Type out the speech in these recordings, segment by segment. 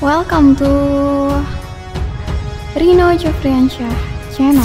Welcome to Rino Jofriansyah channel.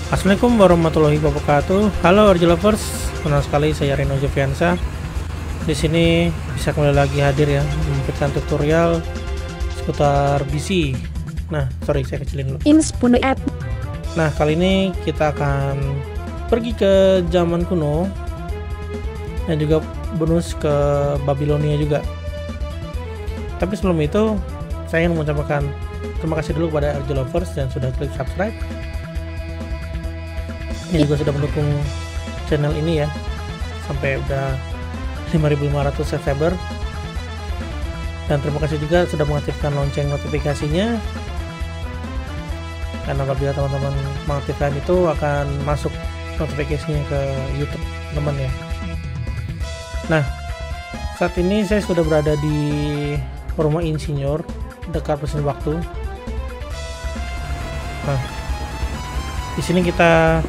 Assalamualaikum warahmatullahi wabarakatuh. Halo RJ lovers, senang sekali saya Rino Jofriansyah. Di sini bisa kembali lagi hadir ya, memberikan tutorial seputar BC. Nah, sorry saya kecilin dulu. Nah, kali ini kita akan pergi ke zaman kuno dan juga bonus ke Babilonia juga. Tapi sebelum itu, saya ingin mengucapkan terima kasih dulu kepada RJ lovers yang sudah klik subscribe. Ini juga sudah mendukung channel ini ya, sampai udah 5.500 subscriber. Dan terima kasih juga sudah mengaktifkan lonceng notifikasinya, karena apabila teman-teman mengaktifkan itu akan masuk notifikasinya ke YouTube teman ya. Nah, saat ini saya sudah berada di rumah insinyur dekat mesin waktu. Nah, di sini kita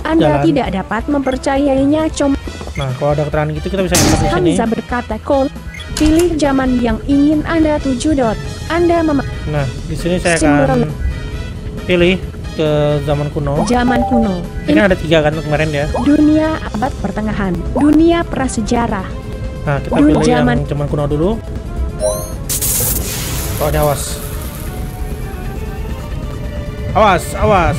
Anda jalan. tidak dapat mempercayainya, Nah, kalau ada keterangan gitu kita bisa enter di sini. Hamza berkata, pilih zaman yang ingin Anda tuju. Anda Nah, di sini saya akan pilih ke zaman kuno. Zaman kuno. Ini kan ada 3 kan kemarin ya. Dunia abad pertengahan, dunia prasejarah. Nah, kita pilih zaman yang zaman kuno dulu. Oh, ada awas. Awas, awas.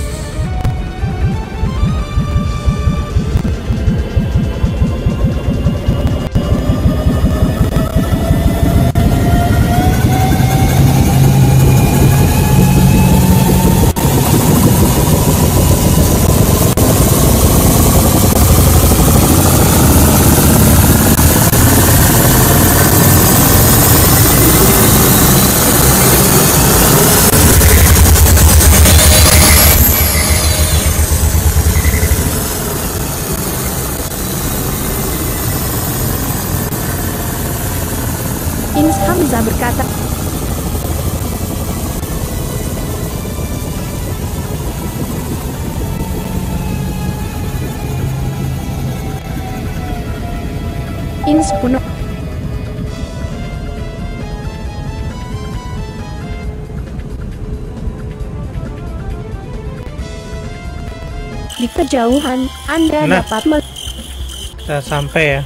Hamza berkata, kuno. Di kejauhan Anda dapat kita sampai ya.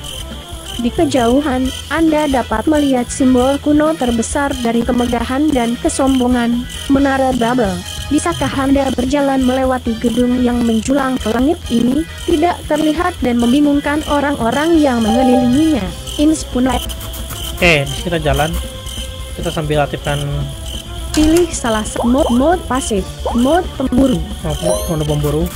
Di kejauhan, Anda dapat melihat simbol kuno terbesar dari kemegahan dan kesombongan, Menara Babel. Bisakah Anda berjalan melewati gedung yang menjulang ke langit ini? Tidak terlihat dan membingungkan orang-orang yang mengelilinginya. Oke, kita jalan. Kita sambil aktifkan. Pilih salah satu mode pasif, mode pemburu. Mode pemburu.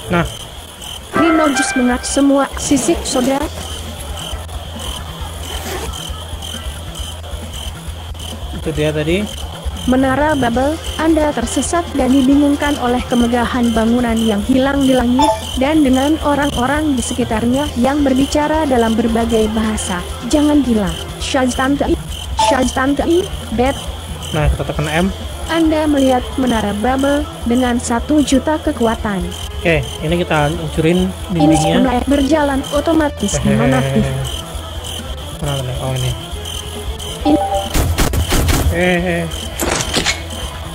Nah, Rino Jus mengat semua sisik saudara. itu dia tadi. Menara Babel, Anda tersesat dan dibingungkan oleh kemegahan bangunan yang hilang di langit, dan dengan orang-orang di sekitarnya yang berbicara dalam berbagai bahasa. Jangan gila, Shaztantai, Bet. Nah, kita tekan M. Anda melihat Menara Babel dengan 1 juta kekuatan. Oke, ini kita hancurin dindingnya. Berjalan otomatis nonaktif. Mana? Oh, ini.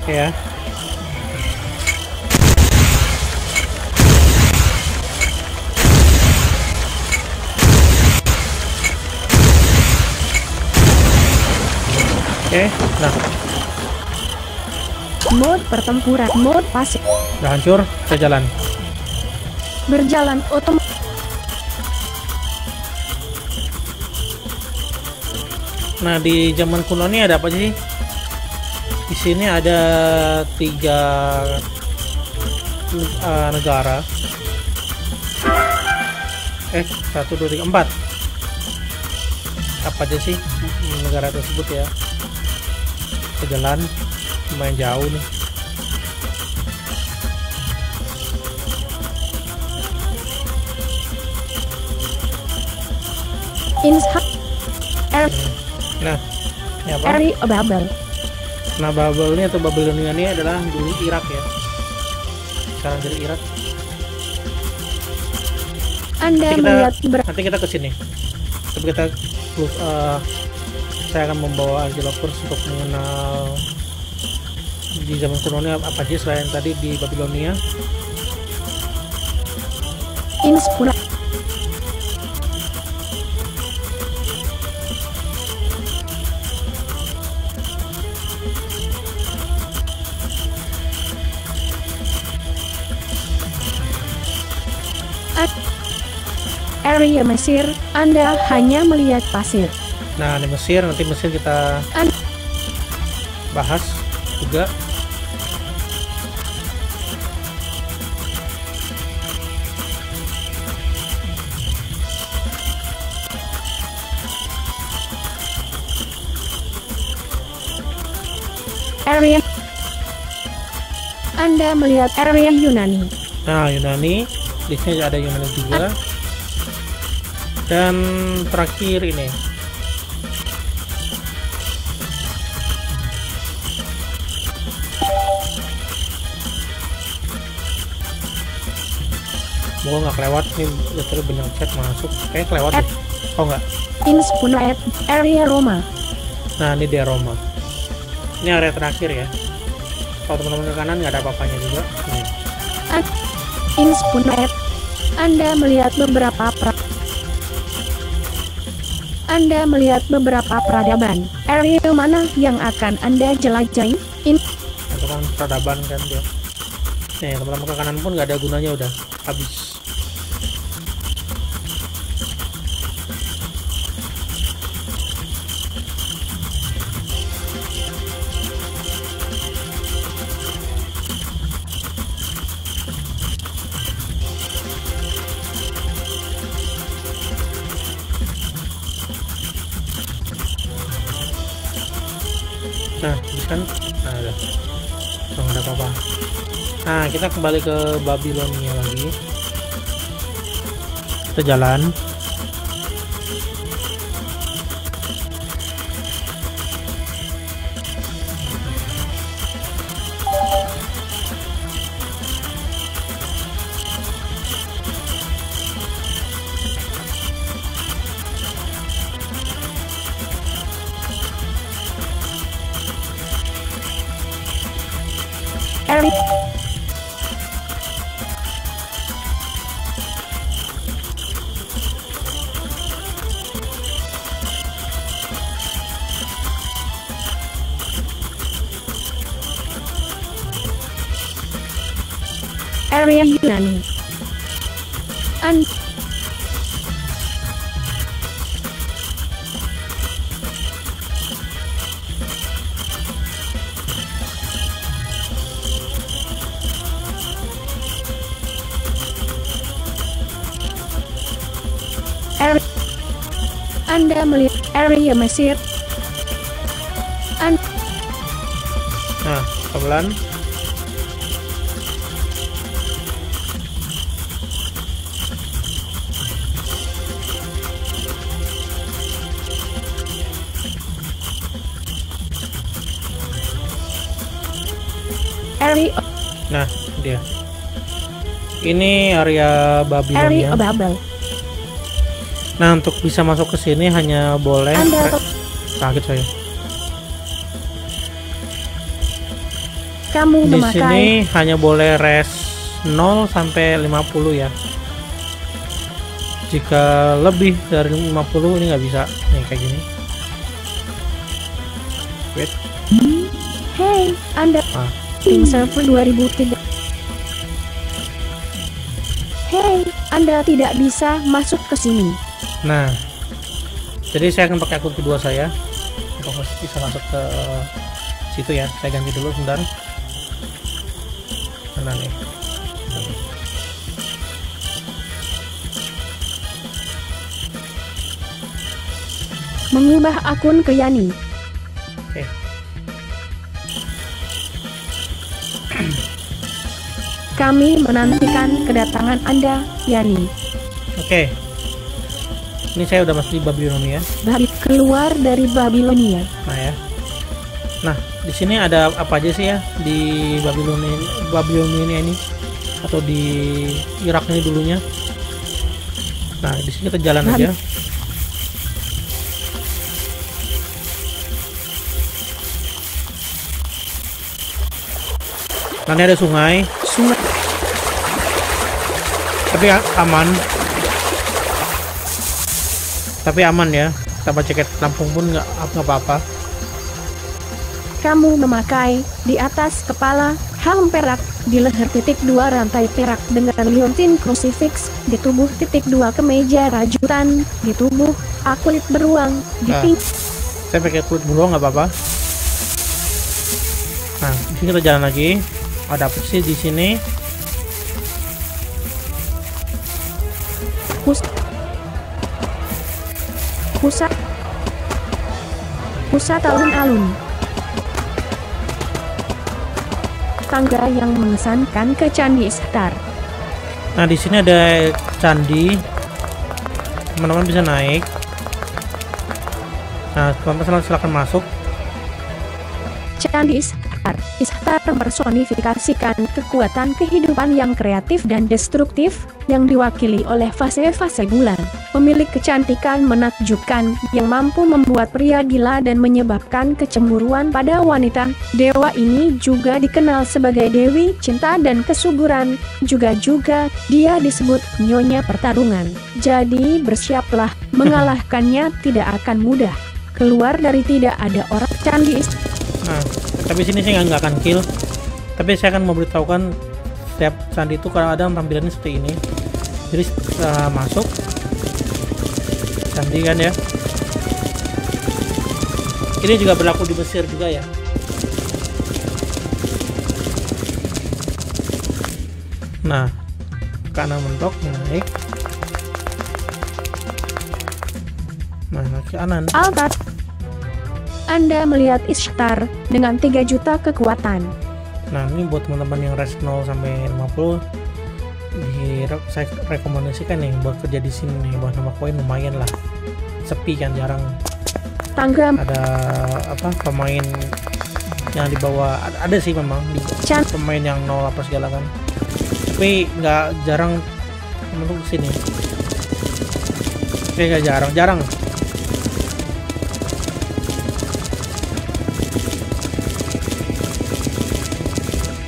Oke ya. Oke, nah. Mode pertempuran, mode pasif. Udah hancur, kita jalan. Berjalan otomatis. Nah, di zaman kuno ini ada apa sih? Di sini ada 3 negara. 1, 2, 3, 4. Apa aja sih negara tersebut ya? Ke jalan lumayan jauh nih. Nah, ini apa? Area Babel. Nah, Babel ini atau Babilonia ini adalah dulu Irak ya. Sekarang jadi Irak. Anda melihat Nanti kita ke sini. Tapi kita saya akan membawa Archaeolophers untuk mengenal di zaman kuno ini apa aja selain tadi di Babilonia. Inspirasi. Area Mesir, Anda hanya melihat pasir. Nah, di Mesir, nanti Mesir kita bahas juga. Area Anda melihat area Yunani. Nah, Yunani, di sini ada Yunani juga. Dan terakhir ini gua nggak kelewat nih, tadi banyak chat masuk kayak kelewat deh. Oh nggak, Inspunaet area Roma. nah ini dia Roma, ini area terakhir ya. Kalau teman-teman ke kanan nggak ada apa-apanya juga nih. Inspunaet, Anda melihat beberapa peradaban. Area mana yang akan Anda jelajahi? Itu kan peradaban kan dia. Nih teman-teman ke kanan pun nggak ada gunanya, udah habis. Nah, kan? Nah, udah. Nggak ada apa-apa. Nah, kita kembali ke Babilonia lagi. Kita jalan. Area Yunani. Anda melihat area Mesir. Nah, pelan. Nah, dia. Ini area Babilonia. Area Babel. Nah, untuk bisa masuk ke sini hanya boleh kaget saya. Kamu Di memakai sini hanya boleh res 0 sampai 50 ya. Jika lebih dari 50 ini nggak bisa. Nih kayak gini. Wait. Hey, Anda tim server 2003. Hey, Anda tidak bisa masuk ke sini. Nah, jadi saya akan pakai akun kedua saya untuk bisa masuk ke situ ya. Saya ganti dulu sebentar. Mana nih? mengubah akun ke Yani. Oke. Kami menantikan kedatangan Anda, Yani. Oke. Ini saya udah masuk di Babilonia. Keluar dari Babilonia. Nah ya. Nah, di sini ada apa aja sih ya di Babilonia ini atau di Irak ini dulunya. Nah, di sini kita jalan aja. Nanti ada sungai. Tapi aman. Tapi aman ya. Tanpa jaket pelampung pun nggak apa-apa. Kamu memakai di atas kepala helm perak, di leher .2 rantai perak dengan liontin crucifix, di tubuh .2 kemeja rajutan, di tubuh kulit beruang, di saya pakai kulit beruang nggak apa-apa. Nah, di sini kita jalan lagi. Ada apa sih di sini? Pusat alun-alun. Tangga yang mengesankan ke Candi Ishtar. Nah, di sini ada candi. Teman-teman bisa naik. Nah, teman-teman silakan masuk. Candi Ishtar. Ishtar mempersonifikasikan kekuatan kehidupan yang kreatif dan destruktif, yang diwakili oleh fase-fase bulan. Pemilik kecantikan menakjubkan, yang mampu membuat pria gila dan menyebabkan kecemburuan pada wanita. Dewa ini juga dikenal sebagai Dewi Cinta dan Kesuburan. Juga dia disebut Nyonya Pertarungan. Jadi bersiaplah, mengalahkannya tidak akan mudah. Keluar dari tidak ada orang Candi Ishtar. Nah, tapi sini saya nggak akan kill. Tapi saya akan memberitahukan setiap candi itu kadang-kadang tampilannya seperti ini. Jadi setelah masuk candi kan ya. Ini juga berlaku di Mesir juga ya. Nah, kanan mentok naik. Nah, ke kanan. Altar. Anda melihat Ishtar dengan 3 juta kekuatan. Nah, ini buat teman-teman yang res 0 sampai 50 saya rekomendasikan nih buat kerja di sini nih, buat nama koin lumayan lah. Sepi kan, jarang ada apa pemain yang dibawa. Ada sih memang pemain yang 0 apa segala kan, tapi nggak jarang teman-teman kesini. Nggak jarang.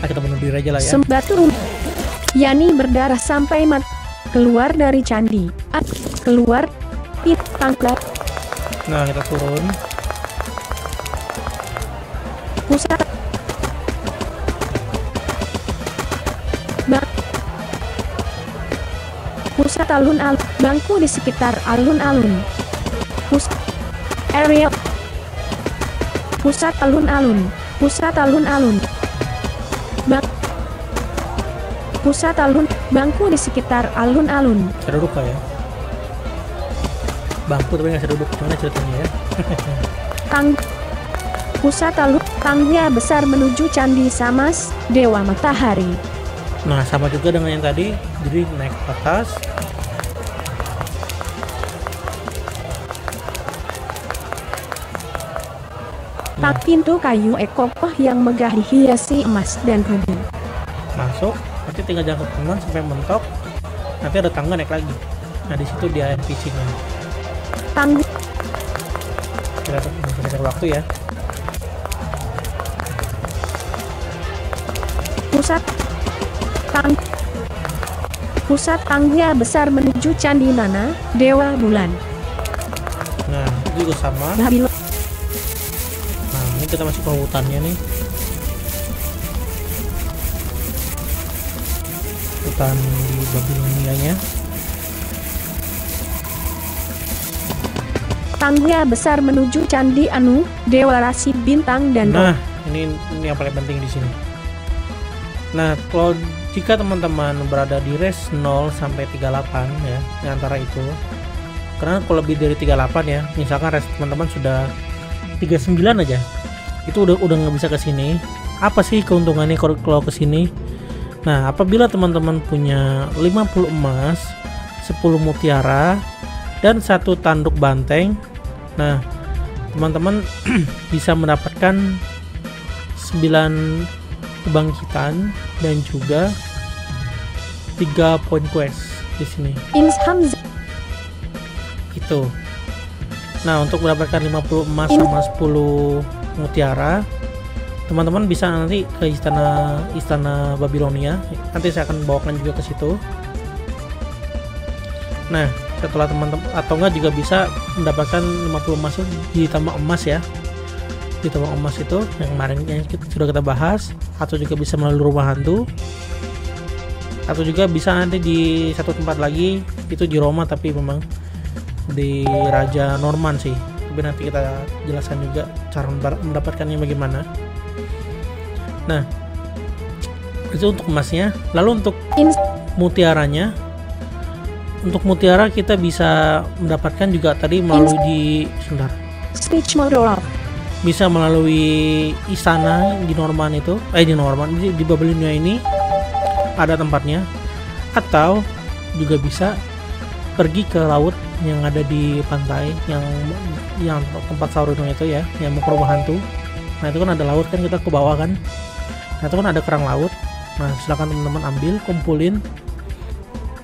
Kita bunuh diri aja lah ya. Sembaturun. Yani berdarah sampai mati. Keluar dari candi. Keluar. Tangga. Nah, kita turun. Pusat alun-alun. Bangku di sekitar alun-alun. Area. Pusat alun-alun. Bangku di sekitar alun-alun. Saya duduk ya. Bangku tapi nggak saya duduk. Gimana ceritanya ya? Tangga besar menuju Candi Samas, Dewa Matahari. Nah, sama juga dengan yang tadi. Jadi naik ke atas. Pintu kayu kokoh yang megah dihiasi emas dan rubi. Masuk. Nanti tinggal jalan ke kanan sampai mentok. Nanti ada tangga naik lagi. Nah, di situ dia NPC-nya. Kita cari waktu ya. Pusat tangga besar menuju Candi Nana, Dewa Bulan. Nah, itu juga sama. Nah, ini kita masuk ke hutannya nih. Hutan di Babilonianya. Tangga besar menuju Candi Anu, Dewa Rasi Bintang dan Nah, ini yang paling penting di sini. Nah, kalau jika teman-teman berada di res 0 sampai 38 ya, di antara itu Karena kalau lebih dari 38 ya, misalkan res teman-teman sudah 39 aja, itu udah nggak bisa ke sini. Apa sih keuntungannya kalau ke sini? Nah, apabila teman-teman punya 50 emas, 10 mutiara, dan 1 tanduk banteng, nah teman-teman bisa mendapatkan 9 kebangkitan dan juga 3 poin quest di sini. Itu. Nah, untuk mendapatkan 50 emas sama 10 mutiara, teman-teman bisa nanti ke istana Babilonia. Nanti saya akan bawakan juga ke situ. Nah, setelah teman-teman, atau enggak juga bisa mendapatkan 50 emas di tambang emas ya. Di tambang emas itu yang kemarin yang sudah kita bahas, atau juga bisa melalui rumah hantu, atau juga bisa nanti di satu tempat lagi, itu di Roma tapi memang di Raja Norman sih. Tapi nanti kita jelaskan juga cara mendapatkannya bagaimana. Nah, itu untuk emasnya. Lalu untuk mutiaranya, untuk mutiara kita bisa mendapatkan juga tadi melalui bisa melalui istana di Norman itu, di Babilonia ini ada tempatnya, atau juga bisa pergi ke laut yang ada di pantai yang tempat Saurino itu ya, yang mau ke rumah hantu. Nah, itu kan ada laut kan, kita ke bawah kan. Nah, itu kan ada kerang laut. Nah, silakan teman-teman ambil, kumpulin.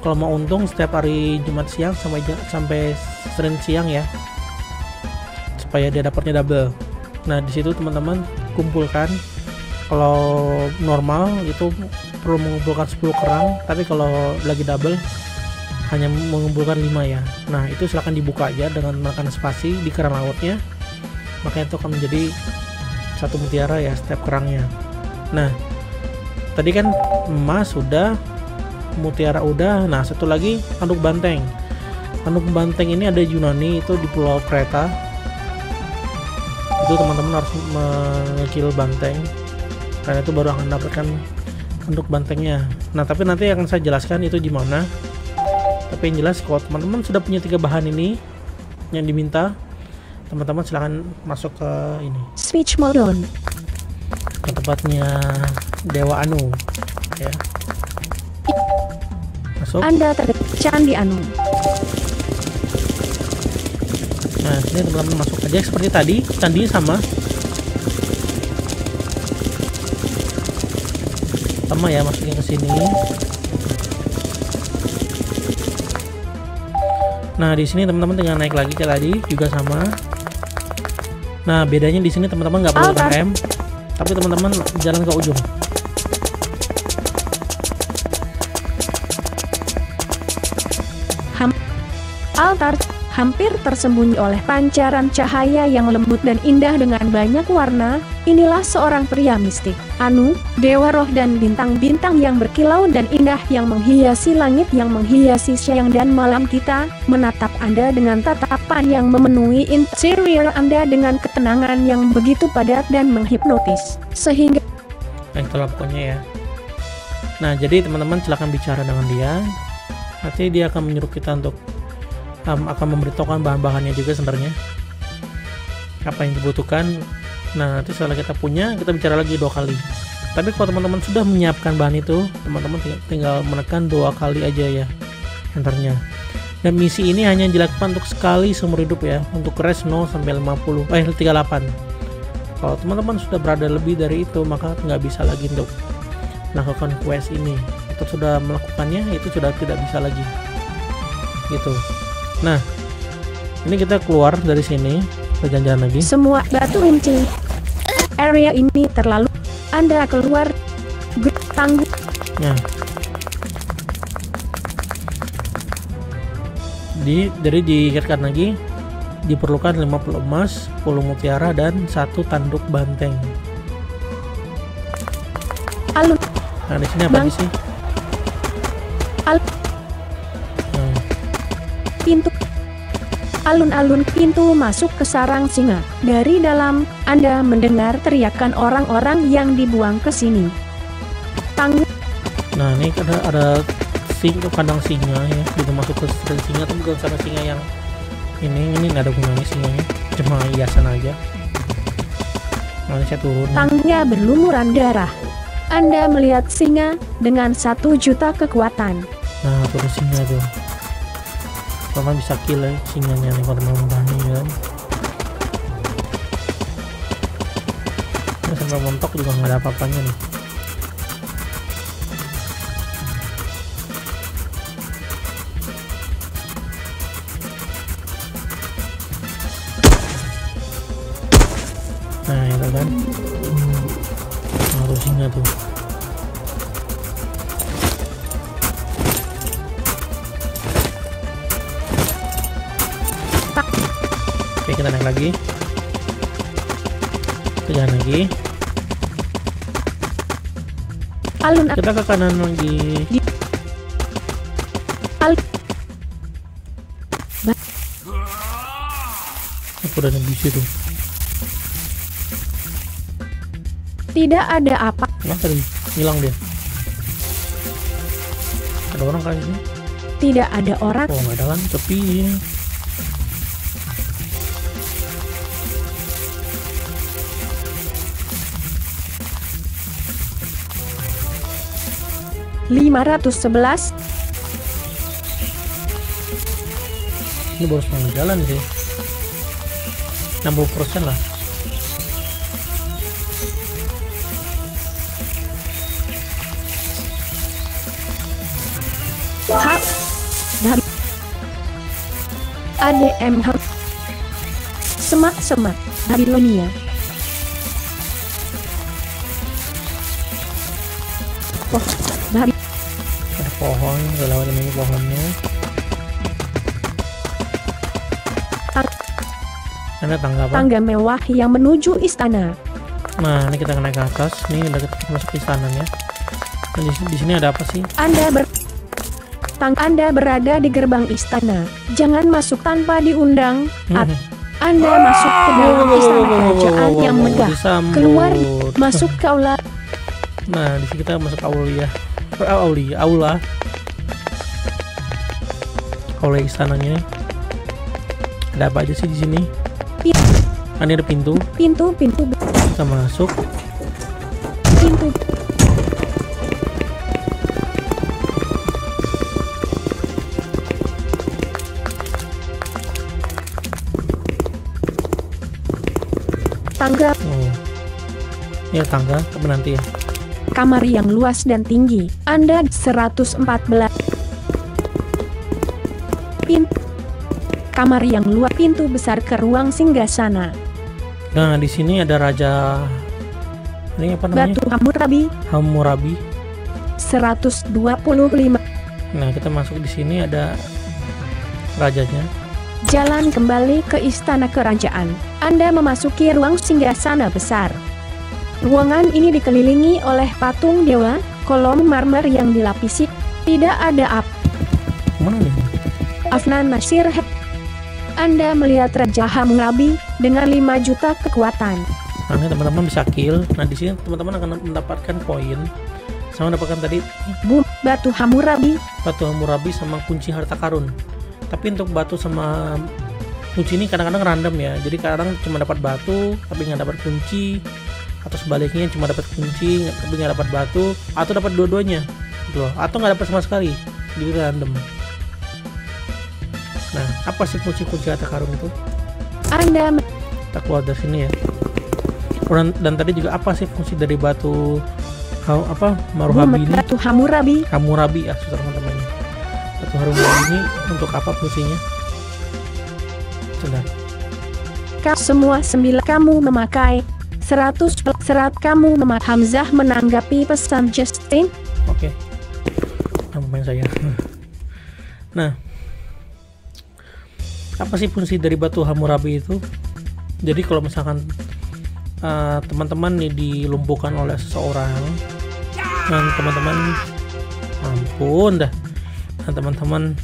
Kalau mau untung setiap hari Jumat siang sampai Senin siang ya, supaya dia dapatnya double. Nah, di situ teman-teman kumpulkan. Kalau normal itu perlu mengumpulkan 10 kerang, tapi kalau lagi double hanya mengumpulkan 5 ya. Nah, itu silahkan dibuka aja dengan menekan spasi di kerang lautnya, maka itu akan menjadi 1 mutiara ya setiap kerangnya. Nah, tadi kan emas sudah, mutiara udah. Nah, satu lagi tanduk banteng. Tanduk banteng ini ada Yunani, itu di Pulau Kreta. Itu teman-teman harus mengecil banteng, karena itu baru akan mendapatkan tanduk bantengnya. Nah, tapi nanti akan saya jelaskan itu gimana. Tapi yang jelas kalau teman-teman sudah punya 3 bahan ini yang diminta, teman-teman silahkan masuk ke ini, switch mode on, ke tempatnya Dewa Anu ya. Masuk. Anda terdekat Candi Anu. Nah, ini teman-teman masuk aja seperti tadi, candi sama ya, masukin ke sini. Nah, di sini teman-teman tinggal naik lagi kayak tadi, juga sama. Nah, bedanya di sini teman-teman nggak perlu rem, tapi teman-teman jalan ke ujung. Altar hampir tersembunyi oleh pancaran cahaya yang lembut dan indah dengan banyak warna. Inilah seorang pria mistik, Anu, dewa roh dan bintang-bintang yang berkilau dan indah yang menghiasi langit, yang menghiasi siang dan malam. Kita menatap Anda dengan tatapan yang memenuhi interior Anda dengan ketenangan yang begitu padat dan menghipnotis, sehingga itulah pokoknya ya. Nah, jadi teman-teman silahkan bicara dengan dia. Nanti dia akan menyuruh kita untuk akan memberitahukan bahan-bahannya juga sebenarnya, apa yang dibutuhkan. Nah, nanti setelah kita punya, kita bicara lagi 2 kali. Tapi kalau teman-teman sudah menyiapkan bahan itu, teman-teman tinggal menekan 2 kali aja ya enternya. Dan misi ini hanya dilakukan untuk sekali seumur hidup ya, untuk res 0 sampai 38. Kalau teman-teman sudah berada lebih dari itu, maka nggak bisa lagi untuk melakukan quest ini. Itu sudah melakukannya, itu sudah tidak bisa lagi gitu. Nah, ini kita keluar dari sini, jalan-jalan lagi. Semua batu runcing area ini terlalu. Anda keluar tangguh. Nah, dari diikatkan lagi, diperlukan 50 emas, 10 mutiara, dan 1 tanduk banteng. Alun. Nah, di sini apa sih? Pintu alun-alun pintu masuk ke sarang singa. Dari dalam, Anda mendengar teriakan orang-orang yang dibuang ke sini. Nah, ini ada kandang singa ya, gitu masuk ke singa, tapi bukan sama singa yang Ini nggak ada gunanya singanya, cuma hiasan aja. Nanti saya turun. Tangga berlumuran darah. Anda melihat singa dengan 1 juta kekuatan. Nah, turun singa tuh. Teman bisa kill ya singanya nih kalau teman berani kan. Ini sampai montok juga nggak ada apa-apanya nih. Nah itu kan harus singa tuh. Oke, kita naik lagi, kita jalan lagi, kita ke kanan lagi. Aku udah nembus itu. Tidak ada apa. Nah, tadi hilang dia. Ada orang kali ini? Tidak ada orang. Oh, nggak ada kan? Sepi. (511) Ini baru setengah jalan sih. 60% lah. ADM Semak-semak Babilonia. Ada pohon, udah lewat ini pohonnya. Ada tangga apa? Tangga mewah yang menuju istana. Nah, ini kita naik ke atas. Ini udah kita masuk ke istananya. Nah, di sini ada apa sih? Anda berada di gerbang istana. Jangan masuk tanpa diundang. Anda masuk ke dalam istana kerajaan yang megah. Keluar, masuk ke aula. Nah, di sini kita masuk aula istananya. Ada apa aja sih di sini? Ini ada pintu. Pintu. Kita masuk. Pintu. Tangga. Oh. Ya tangga, tapi nanti ya. Kamar yang luas dan tinggi. Anda 114. Kamar yang luas, pintu besar ke ruang singgasana. Nah, di sini ada raja. Ini apa namanya? Batu Hammurabi. 125. Nah, kita masuk di sini ada rajanya. Jalan kembali ke istana kerajaan. Anda memasuki ruang singgasana besar. Ruangan ini dikelilingi oleh patung dewa, kolom marmer yang dilapisi. Tidak ada Mana nih? Afnan Nasir. Anda melihat Raja Hammurabi dengan 5 juta kekuatan. Nah, ini teman-teman bisa kill. Nah, di sini teman-teman akan mendapatkan poin. Sama mendapatkan tadi Batu Hammurabi sama kunci harta karun. Tapi untuk batu sama kunci ini kadang-kadang random ya. Jadi kadang cuma dapat batu tapi nggak dapat kunci, atau sebaliknya cuma dapat kunci tapi nggak dapat batu, atau dapat dua-duanya gitu loh, atau nggak dapat sama sekali. Jadi random. Nah, apa sih kunci harta karun itu? Kita keluar dari sini ya. Dan tadi juga apa sih fungsi dari batu Maruhabi ini? Batu Hammurabi ya, susah teman-teman. Batu Hammurabi ini untuk apa fungsinya? Sudah. Semua 9 kamu memakai 100 serat kamu Hamzah menanggapi pesan Justin. Oke. Pemain saya. Nah, apa sih fungsi dari batu Hammurabi itu? Jadi kalau misalkan teman-teman nih dilumpuhkan oleh seseorang, dan teman-teman teman-teman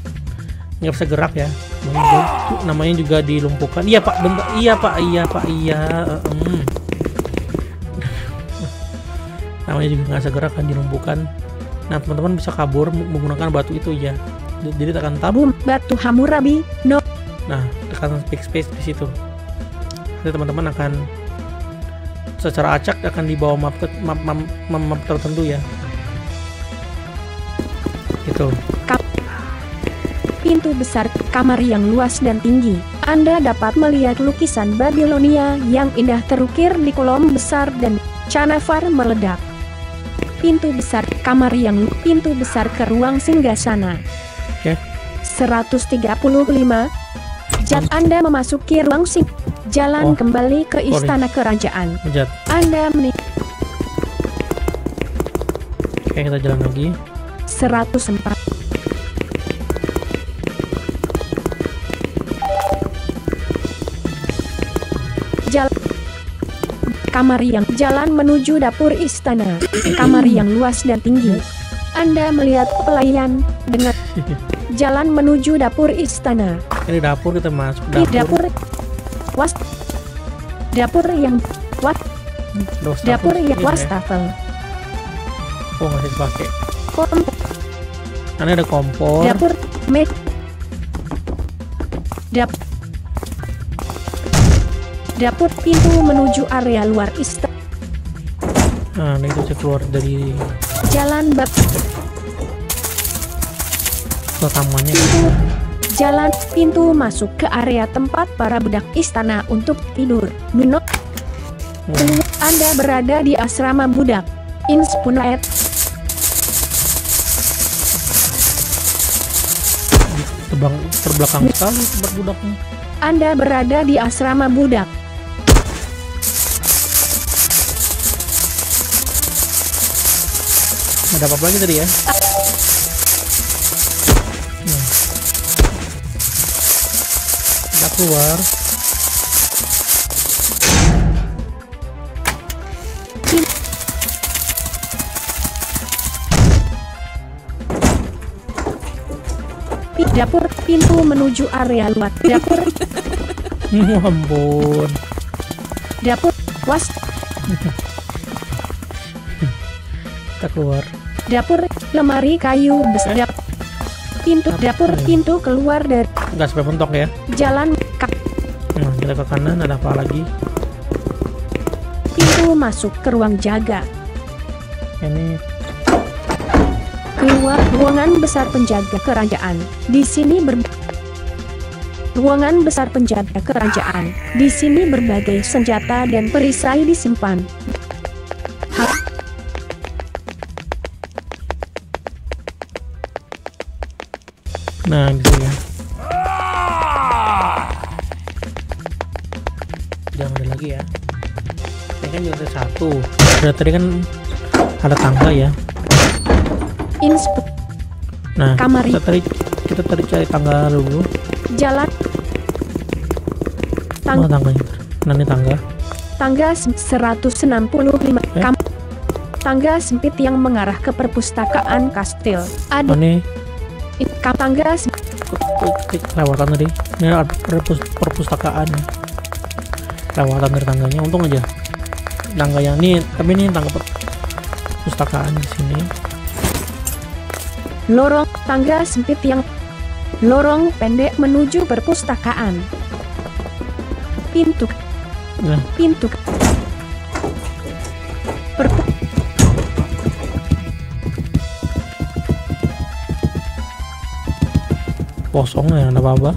nggak bisa gerak ya, namanya juga dilumpuhkan. Iya pak, bentar. Namanya juga nggak bisa gerak kan, dilumpuhkan. Nah, teman-teman bisa kabur menggunakan batu itu ya. Jadi tekan tab. Batu Hammurabi Nah, tekan backspace di situ. Nanti teman-teman akan secara acak akan dibawa map tertentu ya. Gitu. Pintu besar kamar yang luas dan tinggi. Anda dapat melihat lukisan Babilonia yang indah terukir di kolom besar dan canafar meledak. Pintu besar kamar yang pintu besar ke ruang singgasana. Oke. 135. Anda memasuki ruang jalan kembali ke istana kerajaan. Menjat. Anda Oke, kita jalan lagi. 104. Kamar yang jalan menuju dapur istana. Kamar yang luas dan tinggi. Anda melihat pelayan dengan jalan menuju dapur istana. Ini dapur, kita masuk Dapur yang dapur yang wastafel. Oh, nggak bisa pakai. Kompor. Ini ada kompor. Dapur pintu menuju area luar istana. Nah, ini itu saya keluar dari Jalan tamannya. Pintu masuk ke area tempat para budak istana untuk tidur. Anda berada di asrama budak. Inspunaet. Terbelakang sekali tempat budaknya. Anda berada di asrama budak. Ada apa lagi tadi ya? Kita keluar. Dapur pintu menuju area luar. Dapur. Ampun. Dapur Kita keluar. Dapur lemari kayu besar. Pintu keluar dari Nggak sampai mentok ya. jalan Nah, kita ke kanan, ada apa lagi? pintu masuk ke ruang jaga. Ini Keluar ruangan besar penjaga kerajaan. Di sini ruangan besar penjaga kerajaan. Di sini berbagai senjata dan perisai disimpan. nah gitu ya. Jangan ada lagi ya. Ini kan juga ada satu. Udah tadi kan ada tangga ya. Nah, Kamar kita tadi cari tangga dulu. Jalan Mana tangganya? Nah, ini tangga. Tangga 165. Tangga sempit yang mengarah ke perpustakaan kastil. Ada Ini tangga lewatan tadi. Ini ada perpustakaan. Lewatan dari tangganya. Untung aja. Tangga yang ini, tapi ini tangga perpustakaan di sini. lorong tangga sempit yang lorong pendek menuju perpustakaan. Pintu kosong ya, ada apa-apa.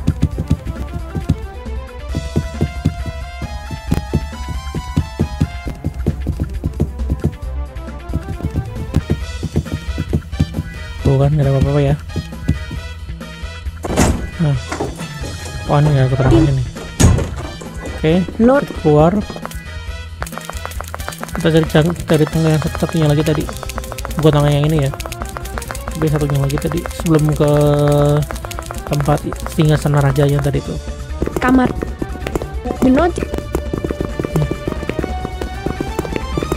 Tuh kan, nggak ada apa-apa ya. Nah, oh ini nggak ada keterangannya nih. Oke, kita keluar. Kita cari tangga yang satunya lagi tadi. Bukan tangga yang ini ya, tapi satunya lagi tadi sebelum ke tempat singgasana rajanya tadi tuh. kamar menoj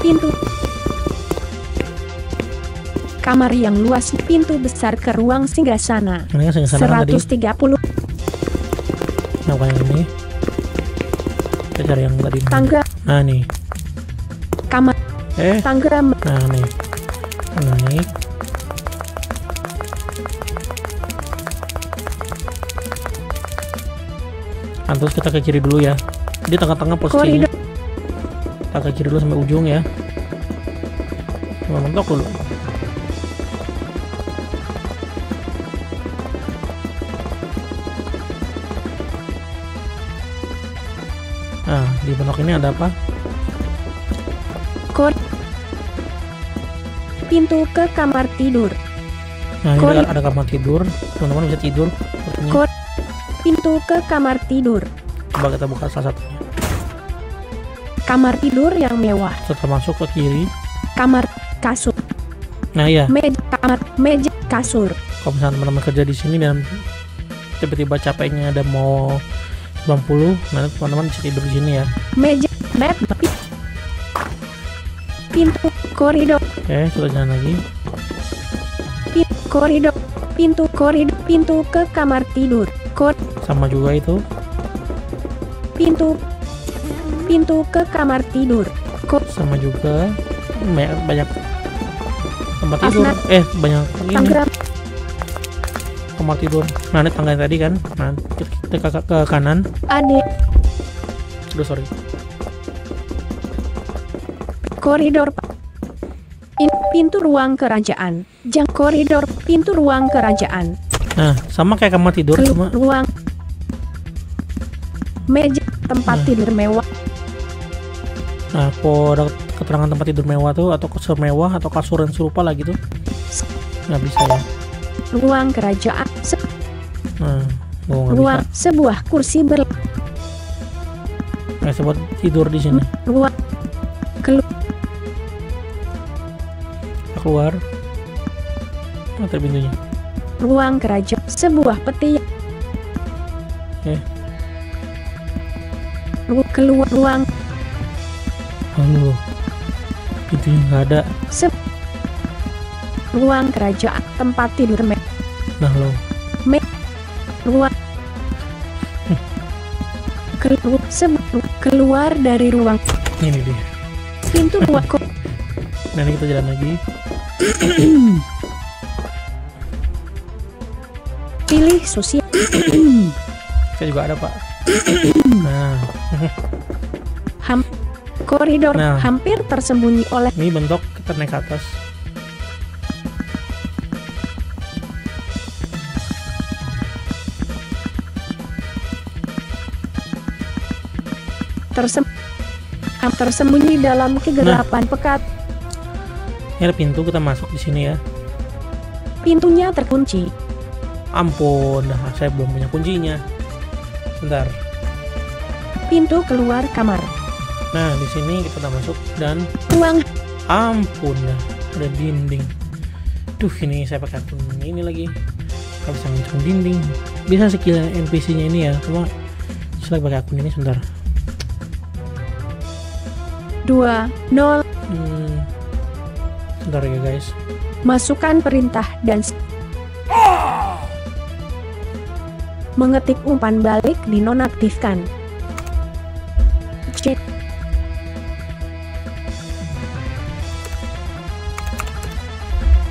pintu kamar yang luas, pintu besar ke ruang singgasana. Ini kan singgasana 130 nah bukan yang ini. Kita cari yang tadi. tangga Nah nih, kamar tangga nah nih, naik. Nah, terus kita ke kiri dulu ya. Di tengah-tengah posisinya. Kita ke kiri dulu sampai ujung ya. Coba mentok dulu. Nah, di bentok ini ada apa? Pintu ke kamar tidur. Nah, ini ada kamar tidur. Teman-teman bisa tidur. Pintu ke kamar tidur. Coba kita buka salah satunya. Kamar tidur yang mewah. Setelah masuk ke kiri. Kamar kasur. Nah, iya. Meja kasur. Kalau misalnya teman-teman kerja di sini dan tiba-tiba capeknya ada mau 90, nah teman-teman bisa tidur di sini ya. Meja, bed, pintu koridor. Oke, kita jalan lagi. Koridor, pintu koridor, pintu ke kamar tidur. Sama juga itu. Pintu ke kamar tidur. Sama juga. Banyak tempat tidur. Banyak ini. Kamar tidur. Nah, ini tangga yang tadi kan. Nah, kita ke kanan. Aduh, sorry. Koridor. Pintu ruang kerajaan. Koridor, pintu ruang kerajaan. Nah, sama kayak kamar tidur, cuma ruang meja tempat tidur mewah. Nah, kalau ada keterangan tempat tidur mewah tuh atau kasur mewah atau kasur yang serupa lah gitu, nggak bisa ya. Ruang kerajaan. Ruang bisa. Sebuah kursi Nggak sempat tidur di sini. Ruang keluar. Mata pintunya. Ruang kerajaan. Sebuah peti. Keluar ruang. Halo. Pintunya nggak ada. Ruang kerajaan. Tempat tidur Nah lo. Ruang. Keluar dari ruang. Ini dia. Pintu ruang. Nah, ini kita jalan lagi. Pilih sosial. Saya juga ada, Pak. Nah. Koridor hampir tersembunyi oleh. Ini bentuk kita naik ke atas. Tersembunyi dalam kegelapan pekat. Ini ada pintu, kita masuk di sini ya. Pintunya terkunci. Ampun, saya belum punya kuncinya. Bentar. Pintu keluar kamar. Nah, di sini kita masuk dan ruang. Ampun, ada dinding. Duh, ini saya pakai akun ini lagi. Kalau bisa ngecek dinding. Bisa skill NPC-nya ini ya. Cuma saya pakai akun ini sebentar. 2-0. Bentar ya guys. Masukkan perintah dan mengetik umpan balik dinonaktifkan. Cek.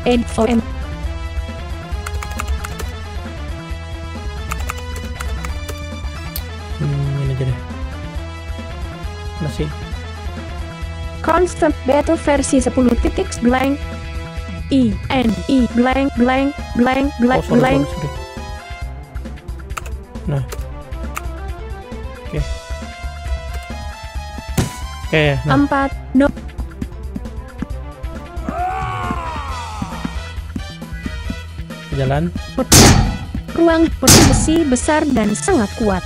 Edom. Ini aja deh. Masih. Constant Battle versi 10.blank blank blank blank blank blank. Nah. Oke. Nah. 4 no. Jalan. Ruang besi besar dan sangat kuat.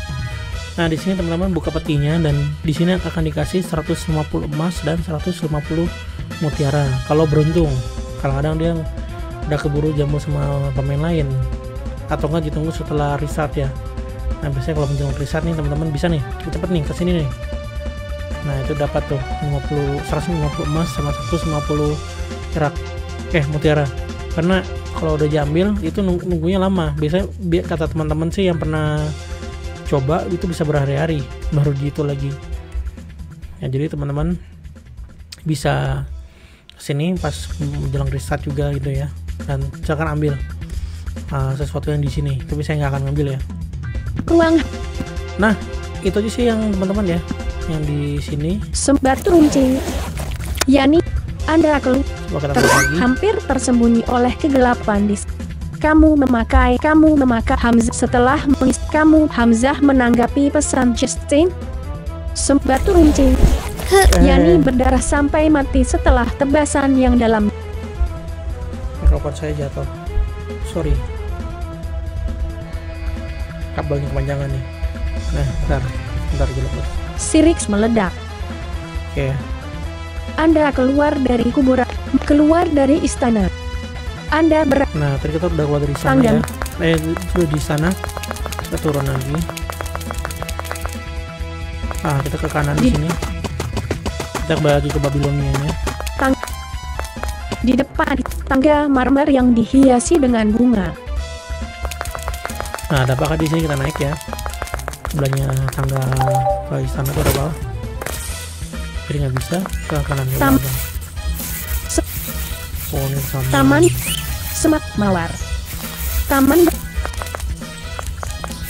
Nah, di sini teman-teman buka petinya dan di sini akan dikasih 150 emas dan 150 mutiara kalau beruntung. Kadang-kadang dia udah keburu jamu sama pemain lain atau enggak ditunggu setelah reset ya. Nah, biasanya kalau menjelang reset nih teman-teman bisa nih cepet nih kesini nih. Nah, itu dapat tuh 150 emas sama 150 mutiara. Karena kalau udah diambil itu nunggunya lama. Biasanya kata teman-teman sih yang pernah coba itu bisa berhari-hari baru gitu lagi ya. Jadi teman-teman bisa kesini pas menjelang reset juga gitu ya, dan silakan ambil sesuatu yang di sini, tapi saya nggak akan ngambil ya. Ruang. Nah, itu aja sih yang teman-teman ya, yang di sini. Batu runcing. Yani, Anda Coba kita lihat lagi. hampir tersembunyi oleh kegelapan di kamu memakai Hamzah setelah kamu Hamzah menanggapi pesan Justin. Batu runcing. Yani berdarah sampai mati setelah tebasan yang dalam. Mikrofon saya jatuh. Sorry. Kabelnya kepanjangan nih. Nah, bentar dulu bos. Sirix meledak. Oke. Anda keluar dari kuburan, keluar dari istana. Anda Nah, tadi kita udah keluar dari sana ya. Itu di sana. Kita turun lagi. Ah, kita ke kanan di sini. Kita kembali lagi ke Babilonia-nya. Di depan tangga marmer yang dihiasi dengan bunga. Nah, ada apakah di sini kita naik ya? Sebelahnya tangga ke istana itu ada bawah. Jadi nggak bisa ke kanan ke belakang. Oh, ini sama. Taman Semak Mawar.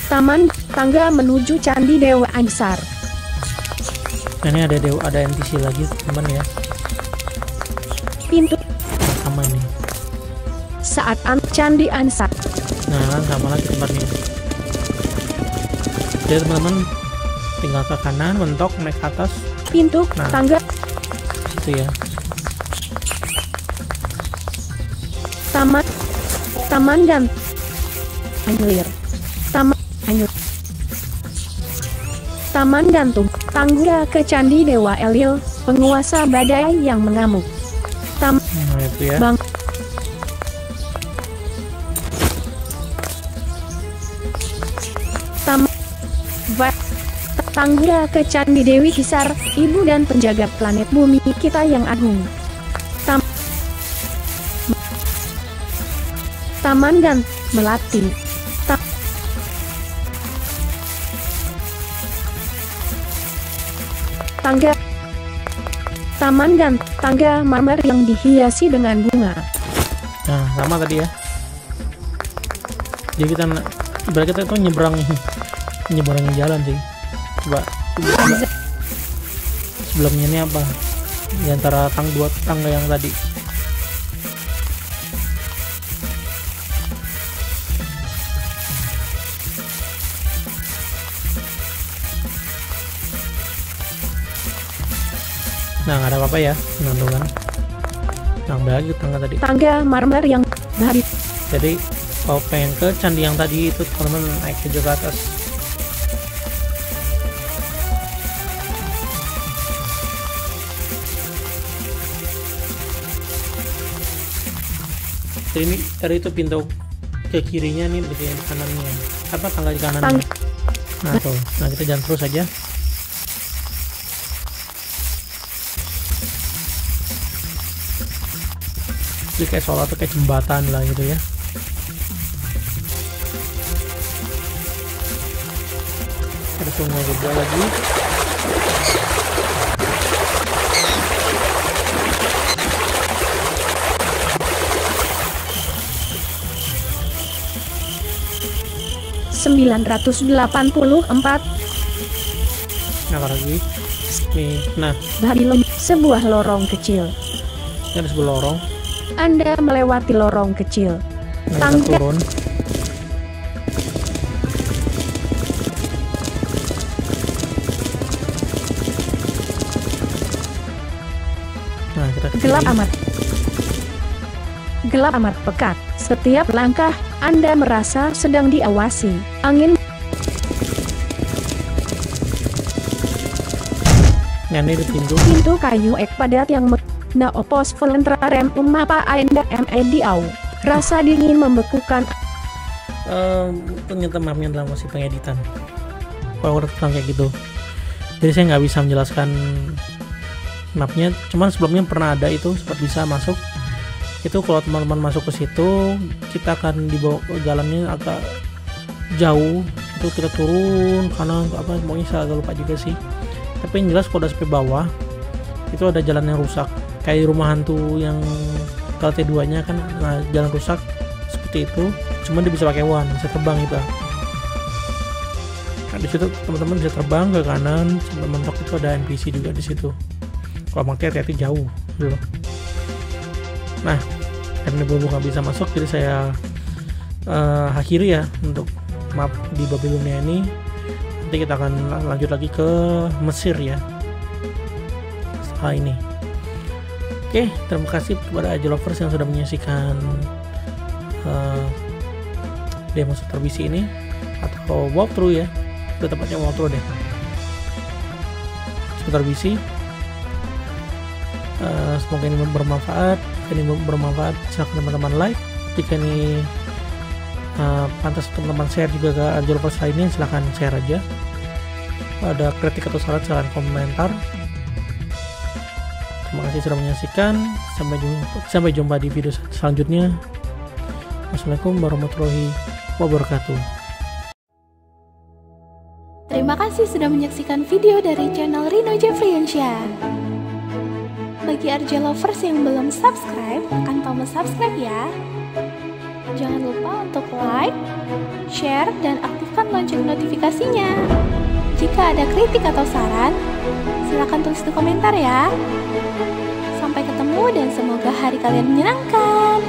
Taman tangga menuju Candi Dewa Ansar. Nah, ini ada NPC lagi teman ya. Pintu Nah, sama ini. saat Candi Ansar. Nah, kan sama lagi tempatnya. Jadi teman-teman tinggal ke kanan, mentok, naik ke atas, Pintu Nah. tangga situ ya. Taman dan Anyulir. Taman gantung tangga ke Candi Dewa Elil, penguasa badai yang mengamuk. Nah, itu ya. Bang Tangga ke Candi Dewi Kisar, ibu dan penjaga planet bumi kita yang agung. Taman dan Melati. Taman dan tangga marmer yang dihiasi dengan bunga. Nah, sama tadi ya. Jadi kita ibarat kita itu nyebrangin jalan sih. Coba sebelumnya ini apa? Di antara dua tangga yang tadi. Nah, nggak ada apa-apa ya, kan. Nah, lagi tangga tadi. Tangga marmer yang baru. Jadi kalau pengen ke candi yang tadi itu teman-teman naik ke atas. Jadi ini dari itu pintu ke kirinya nih, bagian kanannya. Apa tangga di kanannya? Nah tuh, nah kita jalan terus aja. Jadi kayak seolah tuh kayak jembatan lah gitu ya. Ada sungai juga lagi. Nah, lagi nih, nah Babylon, sebuah lorong kecil. ini ada sebuah lorong. Anda melewati lorong kecil. Nah, kita turun. Nah, kita ke Gelap kiri. amat pekat. Setiap langkah Anda merasa sedang diawasi. Angin Nah, ini di pintu kayu ek padat yang na opos volentrarem mapa Anda diau. Rasa dingin membekukan. Ternyata mapnya dalam masih pengeditan. Power tentang kayak gitu. Jadi saya nggak bisa menjelaskan mapnya. Cuman sebelumnya pernah ada itu sempat bisa masuk. Itu kalau teman-teman masuk ke situ, kita akan dibawa ke jalannya agak jauh. Itu kita turun kanan apa, pokoknya saya agak lupa juga sih. Tapi yang jelas kalau udah sampai bawah, itu ada jalan yang rusak. Kayak rumah hantu yang lantai 2-nya kan, nah jalan rusak seperti itu. Cuman dia bisa pakai wan, bisa terbang gitu. di situ teman-teman bisa terbang ke kanan sampai mentok, itu ada NPC juga di situ. Kalau pakai hati-hati jauh gitu. Nah, karena Bobo nggak bisa masuk, jadi saya akhiri ya untuk map di Babylonia ini. Nanti kita akan lanjut lagi ke Mesir ya setelah ini. Oke, terima kasih kepada Ajolovers yang sudah menyaksikan demo Skuter BC ini, atau walkthrough ya, udah tepatnya walkthrough deh, Skuter BC. Semoga ini bermanfaat. Silahkan teman-teman like. Jika ini pantas untuk teman-teman share juga ke Ajolovers lainnya, silahkan share aja. Ada kritik atau saran, silahkan komentar. Terima kasih sudah menyaksikan. Sampai jumpa di video selanjutnya. Wassalamualaikum warahmatullahi wabarakatuh. Terima kasih sudah menyaksikan video dari channel Rino Jeffriansyah. Bagi Arjolovers yang belum subscribe, tekan tombol subscribe ya. Jangan lupa untuk like, share, dan aktifkan lonceng notifikasinya. Jika ada kritik atau saran, silakan tulis di komentar ya. Sampai ketemu dan semoga hari kalian menyenangkan.